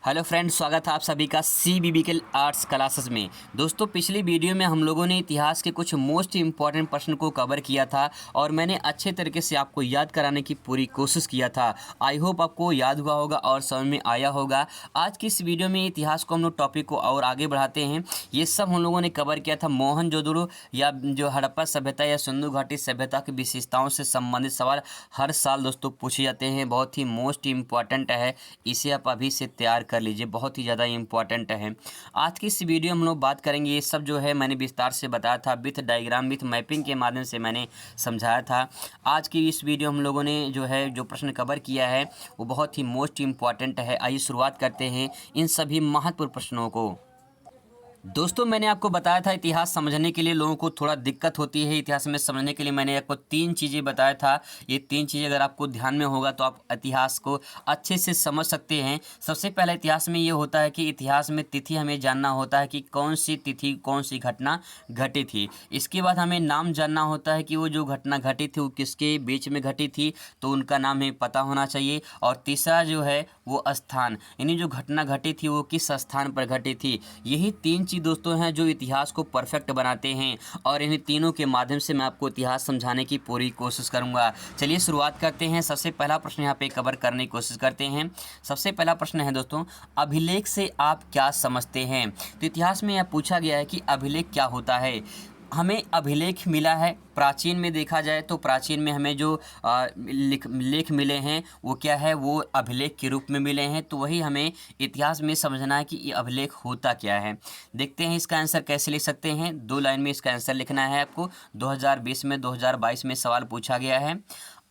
Hello friends, स्वागत है आप सभी का CBB के आर्ट्स क्लासेस में। दोस्तों, पिछली वीडियो में हम लोगों ने इतिहास के कुछ मोस्ट इम्पॉर्टेंट प्रश्न को कवर किया था और मैंने अच्छे तरीके से आपको याद कराने की पूरी कोशिश किया था। आई होप आपको याद हुआ होगा और समझ में आया होगा। आज की इस वीडियो में इतिहास को हम लोग टॉपिक को और आगे बढ़ाते हैं। ये सब हम लोगों ने कवर किया था मोहनजोदड़ो या जो हड़प्पा सभ्यता या सिंधु घाटी सभ्यता की विशेषताओं से संबंधित सवाल हर साल दोस्तों पूछे जाते हैं। बहुत ही मोस्ट इम्पॉर्टेंट है, इसे आप अभी से तैयार कर लीजिए, बहुत ही ज़्यादा इम्पॉर्टेंट है। आज की इस वीडियो में हम लोग बात करेंगे, ये सब जो है मैंने विस्तार से बताया था, विथ डायग्राम विथ मैपिंग के माध्यम से मैंने समझाया था। आज की इस वीडियो हम लोगों ने जो प्रश्न कवर किया है वो बहुत ही मोस्ट इम्पॉर्टेंट है। आइए शुरुआत करते हैं इन सभी महत्वपूर्ण प्रश्नों को। दोस्तों, मैंने आपको बताया था इतिहास समझने के लिए लोगों को थोड़ा दिक्कत होती है। इतिहास में समझने के लिए मैंने आपको 3 चीज़ें बताया था। ये 3 चीज़ें अगर आपको ध्यान में होगा तो आप इतिहास को अच्छे से समझ सकते हैं। सबसे पहले इतिहास में ये होता है कि इतिहास में तिथि हमें जानना होता है कि कौन सी तिथि कौन सी घटना घटी थी। इसके बाद हमें नाम जानना होता है कि वो जो घटना घटी थी वो किसके बीच में घटी थी, तो उनका नाम हमें पता होना चाहिए। और तीसरा जो है वो स्थान, यानी जो घटना घटी थी वो किस स्थान पर घटी थी। यही 3 चीज़ दोस्तों हैं जो इतिहास को परफेक्ट बनाते हैं और इन्हीं तीनों के माध्यम से मैं आपको इतिहास समझाने की पूरी कोशिश करूंगा। चलिए शुरुआत करते हैं। सबसे पहला प्रश्न यहाँ पे कवर करने की कोशिश करते हैं। सबसे पहला प्रश्न है दोस्तों, अभिलेख से आप क्या समझते हैं। तो इतिहास में यह पूछा गया है कि अभिलेख क्या होता है। हमें अभिलेख मिला है, प्राचीन में देखा जाए तो प्राचीन में हमें जो लेख मिले हैं वो क्या है, वो अभिलेख के रूप में मिले हैं। तो वही हमें इतिहास में समझना है कि ये अभिलेख होता क्या है। देखते हैं इसका आंसर कैसे लिख सकते हैं। 2 लाइन में इसका आंसर लिखना है आपको। 2020 में 2022 में सवाल पूछा गया है।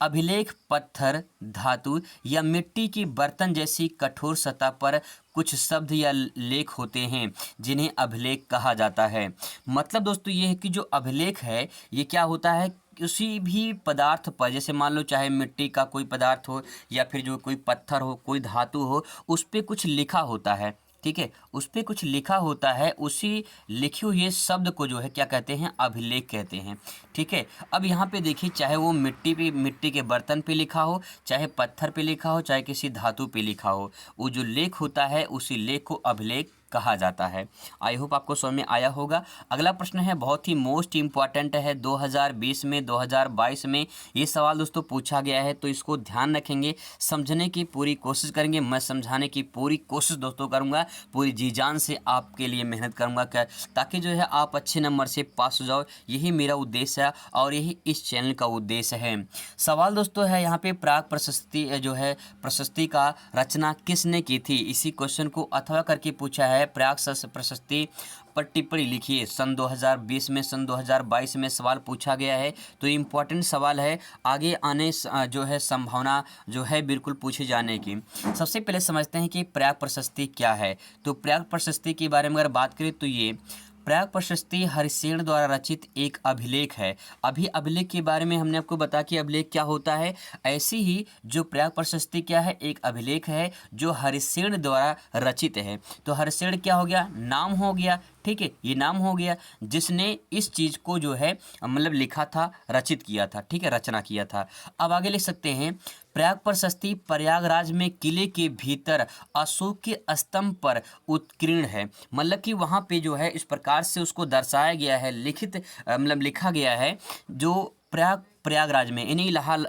अभिलेख पत्थर, धातु या मिट्टी की बर्तन जैसी कठोर सतह पर कुछ शब्द या लेख होते हैं जिन्हें अभिलेख कहा जाता है। मतलब दोस्तों ये है कि जो अभिलेख है ये क्या होता है, किसी भी पदार्थ पर, जैसे मान लो चाहे मिट्टी का कोई पदार्थ हो या फिर जो कोई पत्थर हो, कोई धातु हो, उस पर कुछ लिखा होता है। ठीक है, उस पर कुछ लिखा होता है, उसी लिखे हुए शब्द को जो है क्या कहते हैं, अभिलेख कहते हैं। ठीक है, अब यहाँ पे देखिए, चाहे वो मिट्टी के बर्तन पे लिखा हो, चाहे पत्थर पे लिखा हो, चाहे किसी धातु पे लिखा हो, वो जो लेख होता है उसी लेख को अभिलेख कहा जाता है। आई होप आपको समझ में आया होगा। अगला प्रश्न है, बहुत ही मोस्ट इम्पॉर्टेंट है। 2020 में 2022 में ये सवाल दोस्तों पूछा गया है, तो इसको ध्यान रखेंगे, समझने की पूरी कोशिश करेंगे। मैं समझाने की पूरी कोशिश दोस्तों करूंगा, पूरी जी जान से आपके लिए मेहनत करूंगा ताकि जो है आप अच्छे नंबर से पास हो जाओ। यही मेरा उद्देश्य है और यही इस चैनल का उद्देश्य है। सवाल दोस्तों है यहाँ पे, प्राग प्रशस्ति जो है प्रशस्ति का रचना किसने की थी। इसी क्वेश्चन को अथवा करके पूछा है। प्राग प्रशस्ति पर टिप्पणी लिखिए। सन 2020 में सन 2022 में सवाल पूछा गया है, तो इम्पोर्टेंट सवाल है, आगे आने जो है संभावना जो है बिल्कुल पूछे जाने की। सबसे पहले समझते हैं कि प्राग प्रशस्ति क्या है। तो प्राग प्रशस्ति के बारे में अगर बात करें तो ये प्राग प्रशस्ति हरिसेन द्वारा रचित एक अभिलेख है। अभी अभिलेख के बारे में हमने आपको बताया कि अभिलेख क्या होता है। ऐसी ही जो प्राग प्रशस्ति क्या है, एक अभिलेख है जो हरिसेन द्वारा रचित है। तो हरिसेन क्या हो गया, नाम हो गया। ठीक है, ये नाम हो गया जिसने इस चीज़ को जो है मतलब लिखा था, रचित किया था। ठीक है, रचना किया था। अब आगे लिख सकते हैं, प्राग प्रशस्ति प्रयागराज में किले के भीतर अशोक के स्तंभ पर उत्कीर्ण है। मतलब कि वहाँ पे जो है इस प्रकार से उसको दर्शाया गया है, लिखित मतलब लिखा गया है, जो प्रयागराज में यानी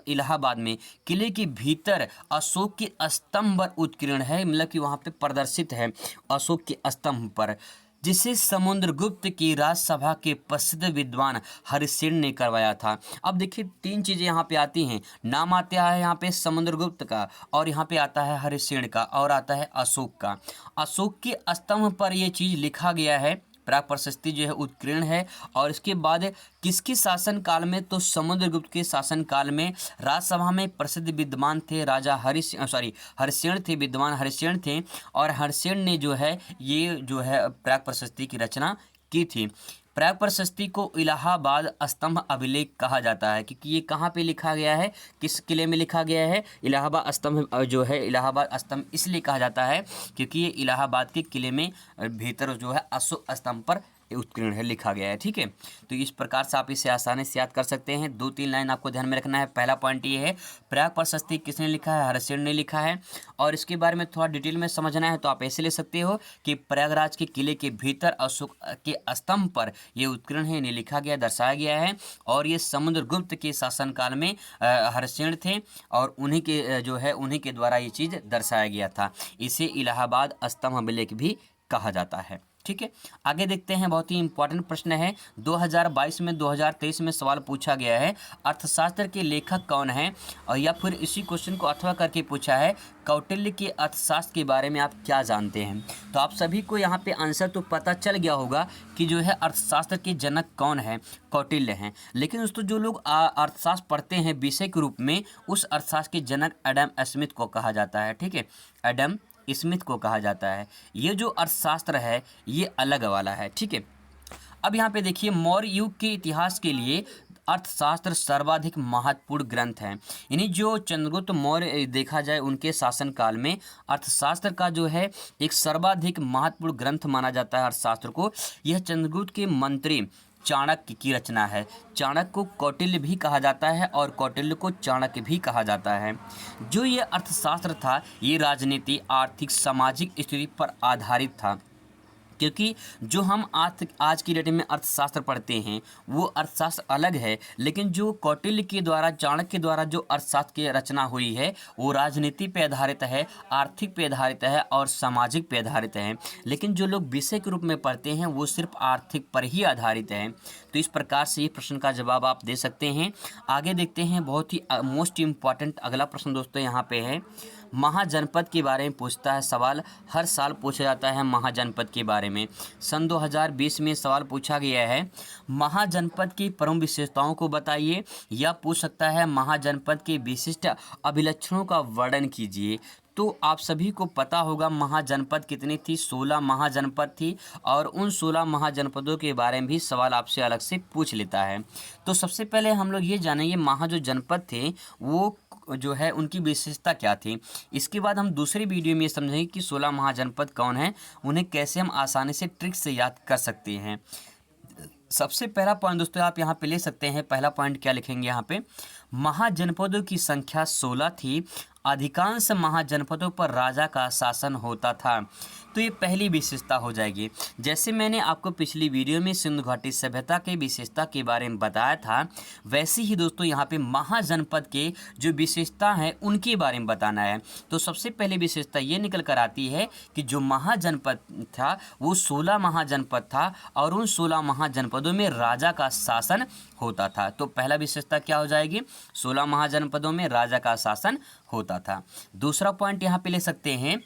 इलाहाबाद में किले के भीतर अशोक के स्तंभ पर उत्कीर्ण है। मतलब कि वहाँ पे प्रदर्शित है अशोक के स्तंभ पर, जिसे समुद्रगुप्त की राजसभा के प्रसिद्ध विद्वान हरिसेन ने करवाया था। अब देखिए 3 चीज़ें यहाँ पे आती हैं। नाम आता है यहाँ पे समुद्रगुप्त का, और यहाँ पे आता है हरिसेन का, और आता है अशोक का। अशोक के स्तंभ पर ये चीज़ लिखा गया है। प्राग प्रशस्ति जो है उत्कीर्ण है। और इसके बाद किसके शासन काल में, तो समुद्रगुप्त के शासन काल में राजसभा में प्रसिद्ध विद्वान थे राजा हरिसेन थे, विद्वान हरिसेन थे। और हरिसेन ने जो है ये जो है प्राग प्रशस्ति की रचना की थी। प्राग प्रशस्ति को इलाहाबाद स्तंभ अभिलेख कहा जाता है क्योंकि ये कहाँ पे लिखा गया है, किस किले में लिखा गया है, इलाहाबाद स्तंभ जो है इलाहाबाद स्तंभ इसलिए कहा जाता है क्योंकि ये इलाहाबाद के किले में भीतर जो है अशोक स्तंभ पर उत्कीर्ण है लिखा गया है। ठीक है, तो इस प्रकार से आप इसे आसानी से याद कर सकते हैं। 2-3 लाइन आपको ध्यान में रखना है। पहला पॉइंट ये है, प्रयाग प्रशस्ति किसने लिखा है? हर्षेय ने लिखा है। और इसके बारे में थोड़ा डिटेल में समझना है तो आप ऐसे ले सकते हो कि प्रयागराज के किले के भीतर अशोक के स्तंभ पर ये उत्कीर्ण है, इन्हें लिखा गया, दर्शाया गया है। और ये समुद्रगुप्त के शासनकाल में हर्षेय थे और उन्हीं के जो है उन्हीं के द्वारा ये चीज़ दर्शाया गया था। इसे इलाहाबाद स्तंभ अभिलेख भी कहा जाता है। ठीक है, आगे देखते हैं। बहुत ही इंपॉर्टेंट प्रश्न है, 2022 में 2023 में सवाल पूछा गया है, अर्थशास्त्र के लेखक कौन है? और या फिर इसी क्वेश्चन को अथवा करके पूछा है, कौटिल्य के अर्थशास्त्र के बारे में आप क्या जानते हैं? तो आप सभी को यहाँ पे आंसर तो पता चल गया होगा कि जो है अर्थशास्त्र के जनक कौन है? कौटिल्य हैं। लेकिन दोस्तों जो लोग अर्थशास्त्र पढ़ते हैं विषय के रूप में, उस अर्थशास्त्र के जनक एडम स्मिथ को कहा जाता है। ठीक है, एडम स्मिथ को कहा जाता है। ये जो अर्थशास्त्र है ये अलग वाला है। ठीक है, अब यहाँ पे देखिए, मौर्य युग के इतिहास के लिए अर्थशास्त्र सर्वाधिक महत्वपूर्ण ग्रंथ है। यानी जो चंद्रगुप्त मौर्य देखा जाए उनके शासनकाल में अर्थशास्त्र का जो है एक सर्वाधिक महत्वपूर्ण ग्रंथ माना जाता है अर्थशास्त्र को। यह चंद्रगुप्त के मंत्री चाणक्य की रचना है। चाणक्य को कौटिल्य भी कहा जाता है और कौटिल्य को चाणक्य भी कहा जाता है। जो ये अर्थशास्त्र था ये राजनीति, आर्थिक, सामाजिक स्थिति पर आधारित था। क्योंकि जो हम आज की डेट में अर्थशास्त्र पढ़ते हैं वो अर्थशास्त्र अलग है, लेकिन जो कौटिल्य के द्वारा, चाणक्य के द्वारा जो अर्थशास्त्र की रचना हुई है वो राजनीति पे आधारित है, आर्थिक पे आधारित है और सामाजिक पे आधारित है। लेकिन जो लोग विषय के रूप में पढ़ते हैं वो सिर्फ आर्थिक पर ही आधारित है। तो इस प्रकार से ये प्रश्न का जवाब आप दे सकते हैं। आगे देखते हैं, बहुत ही मोस्ट इम्पॉर्टेंट अगला प्रश्न दोस्तों यहाँ पे है, महाजनपद के बारे में पूछता है सवाल। हर साल पूछा जाता है महाजनपद के बारे में। सन 2020 में सवाल पूछा गया है, महाजनपद की प्रमुख विशेषताओं को बताइए। या पूछ सकता है महाजनपद के विशिष्ट अभिलक्षणों का वर्णन कीजिए। तो आप सभी को पता होगा महाजनपद कितनी थी, 16 महाजनपद थी। और उन 16 महाजनपदों के बारे में भी सवाल आपसे अलग से पूछ लेता है। तो सबसे पहले हम लोग ये जानेंगे महा जो जनपद थे वो जो है उनकी विशेषता क्या थी। इसके बाद हम दूसरी वीडियो में ये समझेंगे कि 16 महाजनपद कौन है, उन्हें कैसे हम आसानी से ट्रिक से याद कर सकते हैं। सबसे पहला पॉइंट दोस्तों आप यहाँ पे ले सकते हैं। पहला पॉइंट क्या लिखेंगे यहाँ पे, महाजनपदों की संख्या 16 थी। अधिकांश महाजनपदों पर राजा का शासन होता था। तो ये पहली विशेषता हो जाएगी। जैसे मैंने आपको पिछली वीडियो में सिंधु घाटी सभ्यता के विशेषता के बारे में बताया था, वैसे ही दोस्तों यहाँ पे महाजनपद के जो विशेषता हैं उनके बारे में बताना है। तो सबसे पहले विशेषता ये निकल कर आती है कि जो महाजनपद था वो 16 महाजनपद था और उन 16 महाजनपदों में राजा का शासन होता था। तो पहला विशेषता क्या हो जाएगी, 16 महाजनपदों में राजा का शासन होता था। दूसरा पॉइंट यहाँ पे ले सकते हैं,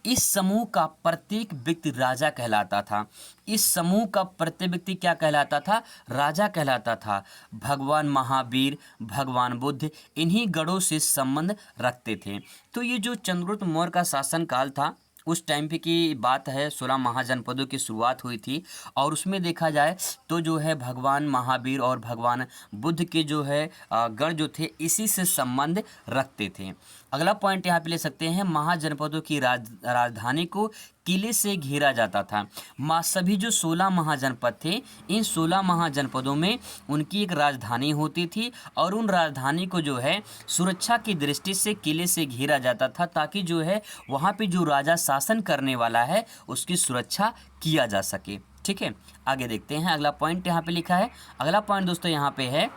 इस समूह का प्रत्येक व्यक्ति राजा कहलाता था। इस समूह का प्रत्येक व्यक्ति क्या कहलाता था, राजा कहलाता था। भगवान महावीर, भगवान बुद्ध इन्हीं गढ़ों से संबंध रखते थे। तो ये जो चंद्रगुप्त मौर्य का शासनकाल था उस टाइम पे की बात है, 16 महाजनपदों की शुरुआत हुई थी। और उसमें देखा जाए तो जो है भगवान महावीर और भगवान बुद्ध के जो है गण जो थे इसी से संबंध रखते थे। अगला पॉइंट यहाँ पे ले सकते हैं, महाजनपदों की राजधानी को किले से घेरा जाता था। सभी जो 16 महाजनपद थे, इन 16 महाजनपदों में उनकी एक राजधानी होती थी और उन राजधानी को जो है सुरक्षा की दृष्टि से किले से घेरा जाता था, ताकि जो है वहाँ पे जो राजा शासन करने वाला है उसकी सुरक्षा किया जा सके। ठीक है, आगे देखते हैं। अगला पॉइंट यहाँ पे लिखा है। अगला पॉइंट दोस्तों यहाँ पे है,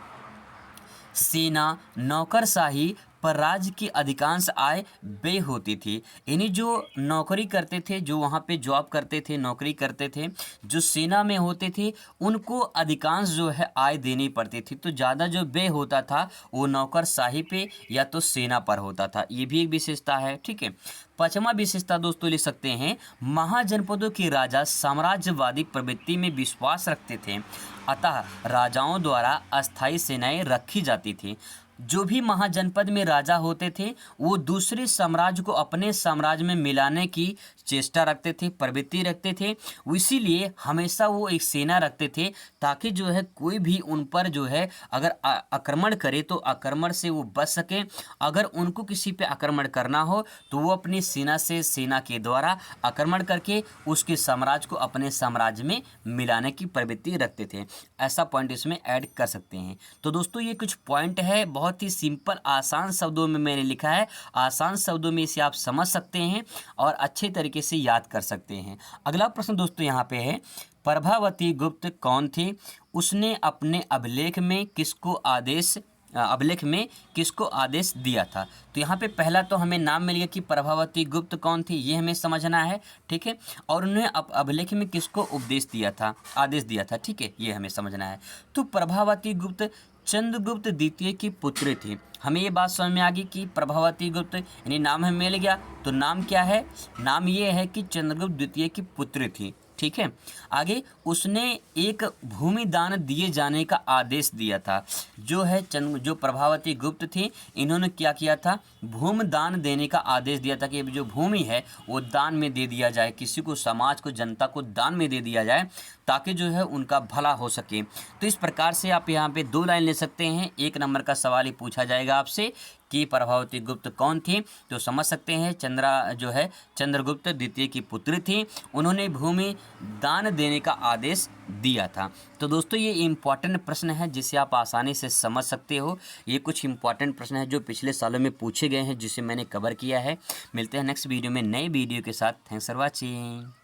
सेना, नौकरशाही पर राज्य की अधिकांश आय व्यय होती थी। यानी जो नौकरी करते थे, जो वहाँ पे जॉब करते थे, नौकरी करते थे, जो सेना में होते थे, उनको अधिकांश जो है आय देनी पड़ती थी। तो ज़्यादा जो व्यय होता था वो नौकरशाही पे या तो सेना पर होता था। ये भी एक विशेषता है। ठीक है, पांचवा विशेषता दोस्तों ले सकते हैं, महाजनपदों के राजा साम्राज्यवादी प्रवृत्ति में विश्वास रखते थे, अतः राजाओं द्वारा अस्थायी सेनाएं रखी जाती थी। जो भी महाजनपद में राजा होते थे वो दूसरे साम्राज्य को अपने साम्राज्य में मिलाने की चेष्टा रखते थे, प्रवृत्ति रखते थे। इसीलिए हमेशा वो एक सेना रखते थे ताकि जो है कोई भी उन पर जो है अगर आक्रमण करे तो आक्रमण से वो बच सके। अगर उनको किसी पे आक्रमण करना हो तो वो अपनी सेना के द्वारा आक्रमण करके उसके साम्राज्य को अपने साम्राज्य में मिलाने की प्रवृत्ति रखते थे। ऐसा पॉइंट इसमें ऐड कर सकते हैं। तो दोस्तों ये कुछ पॉइंट है, बहुत ही सिंपल आसान शब्दों में मैंने लिखा है। आसान शब्दों में इसे आप समझ सकते हैं और अच्छे तरीके से याद कर सकते हैं। अगला प्रश्न दोस्तों यहाँ पे है, प्रभावती गुप्त कौन थे? उसने अपने अभिलेख में किसको आदेश दिया था? तो यहाँ पे पहला तो हमें नाम मिल गया कि प्रभावती गुप्त कौन थी, ये हमें समझना है, ठीक है। और उन्होंने अभिलेख में किसको उपदेश दिया था, आदेश दिया था, ठीक है, ये हमें समझना है। तो प्रभावती गुप्त चंद्रगुप्त द्वितीय की पुत्री थी। हमें ये बात समझ में आ गई कि प्रभावती गुप्त यानी नाम हमें मिल गया। तो नाम क्या है? नाम ये है कि चंद्रगुप्त द्वितीय की पुत्री थी, ठीक है। आगे उसने एक भूमि दान दिए जाने का आदेश दिया था। जो प्रभावती गुप्त थी, इन्होंने क्या किया था? भूमि दान देने का आदेश दिया था कि जो भूमि है वो दान में दे दिया जाए, किसी को, समाज को, जनता को दान में दे दिया जाए ताकि जो है उनका भला हो सके। तो इस प्रकार से आप यहाँ पे 2 लाइन ले सकते हैं। 1 नंबर का सवाल ही पूछा जाएगा आपसे कि प्रभावती गुप्त कौन थी, तो समझ सकते हैं चंद्रगुप्त द्वितीय की पुत्री थी। उन्होंने भूमि दान देने का आदेश दिया था। तो दोस्तों ये इम्पॉर्टेंट प्रश्न है जिसे आप आसानी से समझ सकते हो। ये कुछ इम्पॉर्टेंट प्रश्न है जो पिछले सालों में पूछे गए हैं, जिसे मैंने कवर किया है। मिलते हैं नेक्स्ट वीडियो में नए वीडियो के साथ। Thanks for watching.